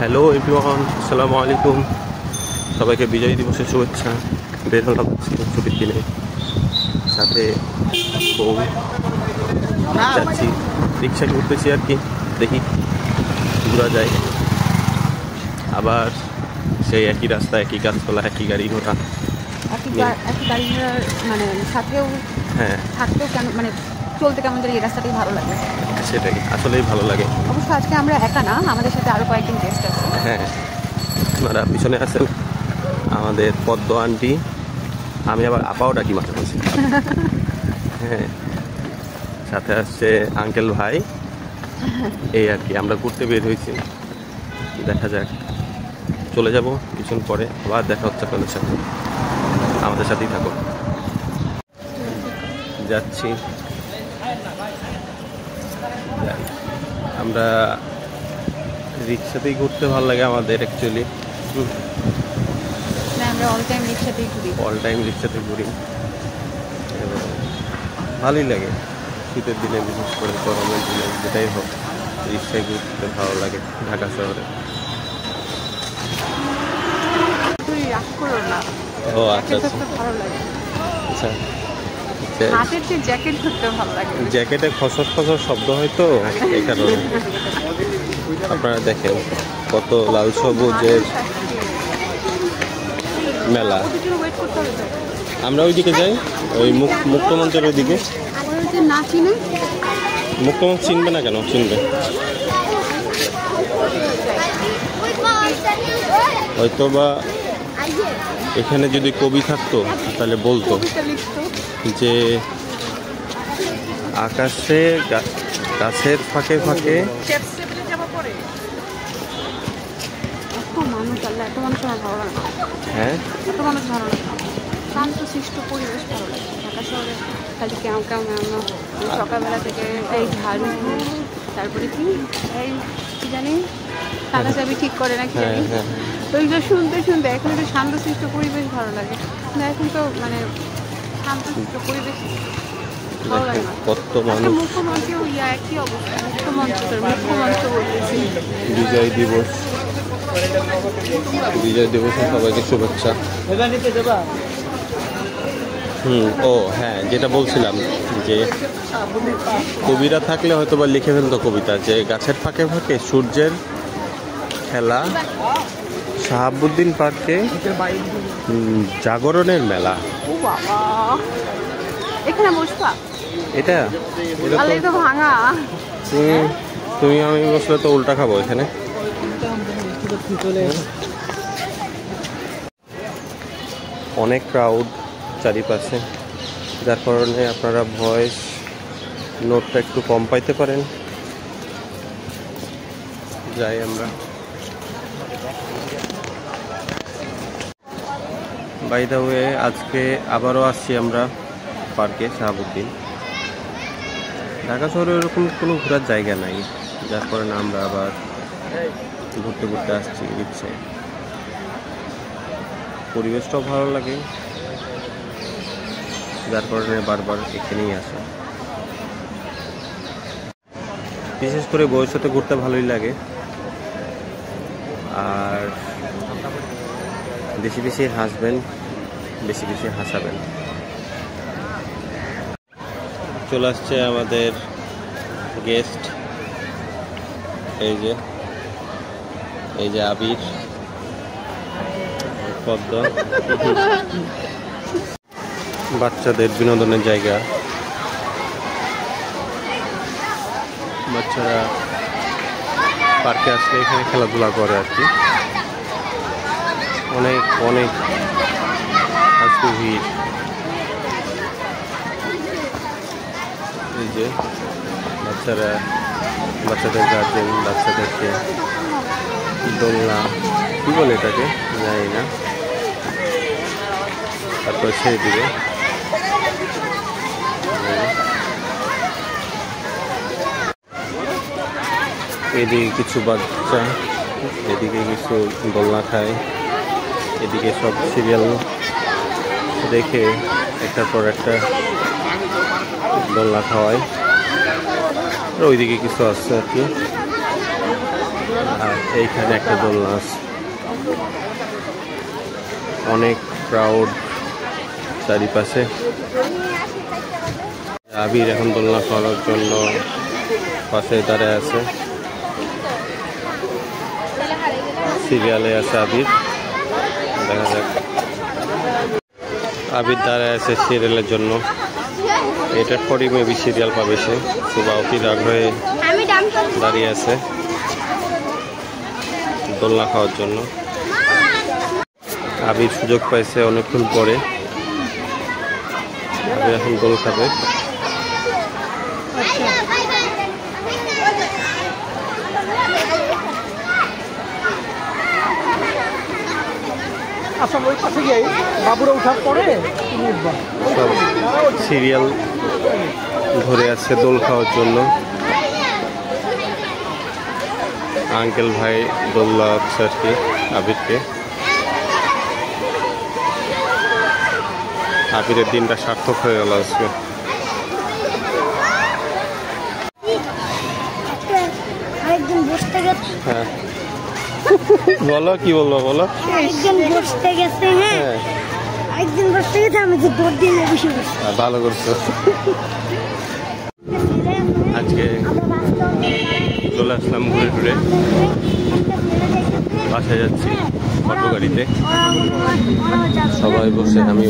Hello everyone, আসসালামু আলাইকুম। সবাইকে বিজয় দিবসের শুভেচ্ছা। বের হলাম ছুটির দিনে, সাথে বউ, যাচ্ছি রিক্সায় ঘুরতেছি আর কি। দেখি ঘোরা যায়, আবার সেই একই রাস্তা, একই গাছপালা, একই গাড়ি ঘোড়া। মানে থাকলেও হ্যাঁ, থাকতেও কেন মানে চলতে কেমন জানি, এই রাস্তাটাই ভালো লাগে। সেটাই আসলেই ভালো লাগে। অবশ্য আজকে আমরা একা না, আমাদের সাথে আরো কয়েকজন গেস্ট আছে। হ্যাঁ, আপনারা পিছনে আছেন আমাদের পদ্ম আন্টি, আমি আবার আপাও ডাকি মাঝে মাঝে। হ্যাঁ, সাথে আসছে আঙ্কেল ভাই। এই আর কি, আমরা ঘুরতে বের হয়েছি। দেখা যাক, চলে যাব কিছুক্ষণ পরে, আবার দেখা হচ্ছে আপনাদের সাথে। আমাদের সাথেই থাকো। যাচ্ছি, আমরা রিক্সাতেই ঘুরতে ভালো লাগে আমাদের অ্যাকচুয়ালি। আমরা অল টাইম রিক্সাতেই ঘুরি। এবং ভালোই লাগে শীতের দিনে, বিশেষ করে গরমের দিনে, যেটাই হোক রিক্সায় ঘুরতে ভালো লাগে ঢাকা শহরে। ও আচ্ছা ভালো লাগে। আচ্ছা, হাতের যে জ্যাকেট ধরতে ভালো লাগে। জ্যাকেটে খসর খসর শব্দ হয় তো, এই কারণে। আপনারা দেখেন কত লাল সবুজের মেলা। আমরা ওইদিকে যাই, ওই মুক্তমঞ্চের ওইদিকে। মুক্তমঞ্চ চিনবে না কেন? চিনবে হয়তো বা। এখানে যদি কবি থাকতো তাহলে বলতো যে আকাশে গাছের ফাঁকে ফাঁকে। হ্যাঁ, এত মানুষ ভালো লাগে, শান্ত সৃষ্ট পরিবেশ ভালো লাগে। ঢাকা শহরে খালি কেউ কেউ সকালবেলা থেকে এই ঝাড়ু, তারপরে কি এই কি জানি টাকা চাবি ঠিক করে নাকি জানি, তো এইগুলো শুনতে শুনতে এখন একটু শান্ত সৃষ্ট পরিবেশ ভালো লাগে। কিন্তু এখন তো মানে শান্ত সৃষ্ট পরিবেশ ভালো লাগে না। কত মানুষ। মুখ্যমন্ত্রীও একই অবস্থা। মুখ্যমন্ত্রী বলতেছি বিজয় দিবসে সবাইকে শুভেচ্ছা। ও হ্যাঁ, যেটা বলছিলাম যে কবিরা থাকলে হয়তো বা লিখে ফেলতো কবিতা, যে গাছের ফাঁকে ফাঁকে সূর্যের খেলা, শাহাবুদ্দিন পার্কে জাগরণের মেলা। এখানে বসবা? এটা তো ভাঙা। তুমি আমি বসলে তো উল্টা খাবো এখানে। অনেক ক্রাউড চারিপাশে, যার কারণে আপনারা ভয়েস নোটটা একটু কম পাইতে পারেন। যাই আমরা। বাই দ্য ওয়ে, আজকে আবারও আসছি আমরা পার্কে শাহাবুদ্দিন। ঢাকা শহরে এরকম কোনো ঘোরার জায়গা নাই, যার কারণে আমরা আবার ঘুরতে ঘুরতে আসছি রিক্সায়। পরিবেশটাও ভালো লাগে, যার কারণে বারবার এখানেই আসা। বিশেষ করে বউয়ের সাথে ঘুরতে ভালোই লাগে, আর বেশি বেশি হাসবেন, বেশি বেশি হাসাবেন। চলে আসছে আমাদের গেস্ট, এই যে আবির, পদ্ম। বাচ্চাদের বিনোদনের জায়গা, বাচ্চারা পার্কে আসলে এখানে খেলাধুলা করে আর কি। অনেক অনেক আজকে ভিড়। এই যে বাচ্চাদের গার্জেন বাচ্চাদেরকে দোলনা, কি বলে এটাকে জানি না, তারপরে ছেড়ে দিবে। এদিকে কিছু বাচ্চা, এদিকে কিছু দোলনা খায়, এদিকে সব সিরিয়াল দেখে একটার পর একটা দোলনা খাওয়ায়। ওইদিকে কিছু আসছে আর কি। আর এইখানে একটা দোলনা আছে, অনেক ক্রাউড চারিপাশে। আবির এখন দোলনা খাওয়ানোর জন্য পাশে দাঁড়ায় আছে, সিরিয়ালে আছে আবির। দেখা যাক, আবির দাঁড়ায় আছে সিরিয়ালের জন্য। এটার পরই মেবি সিরিয়াল পাবে সে। সুবা অতির আগ্রহে দাঁড়িয়ে আছে দোলনা খাওয়ার জন্য। আবির সুযোগ পাইছে অনেকক্ষণ পরে, আবির এখন দোল খাবে। সব সিরিয়াল ধরে আছে দোল খাওয়ার জন্য। আঙ্কেল ভাই দোল হচ্ছে আর কি আবিরকে। আবিরের দিনটা সার্থক হয়ে গেল আজকে। হ্যাঁ বলো, কি বলবো বলো। একজন বসতে গেছে, হ্যাঁ একজন বসতে গেছে, আমি যে দৌড় দিয়ে বসে বসে। ভালো করছো। আজকে চলে আসলাম ঘুরে ঘুরে, বাসায় যাচ্ছি অটো গাড়িতে। সবাই বসে, আমি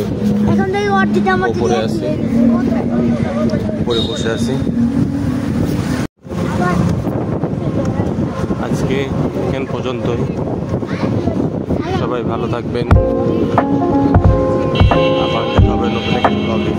উপরে আছি, উপরে বসে আছি। আজকে এখান পর্যন্তই। সবাই ভালো থাকবেন, আবার দেখা হবে নতুন একটা ব্লগে।